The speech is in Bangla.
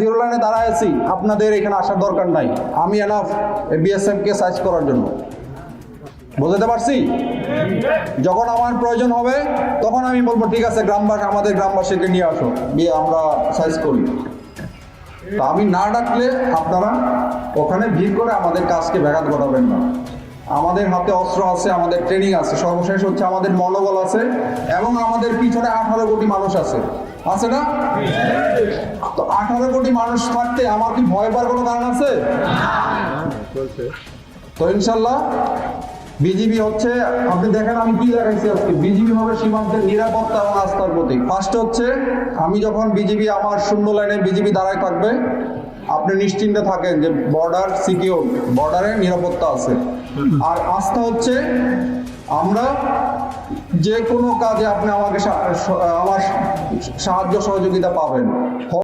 জিরো লাইনে দাঁড়ায় আছি, আপনাদের এখানে আসার দরকার নাই। আমি এনাফ বিএসএফ কে সাইজ করার জন্য। বুঝতে পারছি? যখন আমার প্রয়োজন হবে তখন আমি বলবো ঠিক আছে গ্রামবাসী, আমাদের গ্রামবাসীকে নিয়ে আসো, আমরা সাইজ করি। তা আমি না ডাকলে আপনারা ওখানে ভিড় করে আমাদের কাজকে ব্যাঘাত ঘটাবেন না। আমাদের হাতে অস্ত্র আছে, আমাদের ট্রেনিং আছে, সর্বশেষ হচ্ছে আমাদের মনোবল আছে, এবং আমাদের পিছনে 18 কোটি মানুষ আছে না? তো 18 কোটি মানুষ থাকতে আমার কি ভয় পাওয়ার কোনো কারণ আছে? তো ইনশাল্লাহ বিজিবি হচ্ছে, আপনি দেখেন আমি কি দেখাইছি আজকে, বিজিবি হবে সীমান্তের নিরাপত্তা এবং আস্থার প্রতীক। ফার্স্ট হচ্ছে আমি যখন বিজিবি আমার শূন্য লাইনে বিজিবি দাঁড়ায় থাকবে, আপনি নিশ্চিন্তে থাকেন যে বর্ডার সিকিউর, বর্ডারে নিরাপত্তা আছে। আর আস্থা হচ্ছে আমরা যে কোনো কাজে আপনি আমাকে আমার সাহায্য সহযোগিতা পাবেন।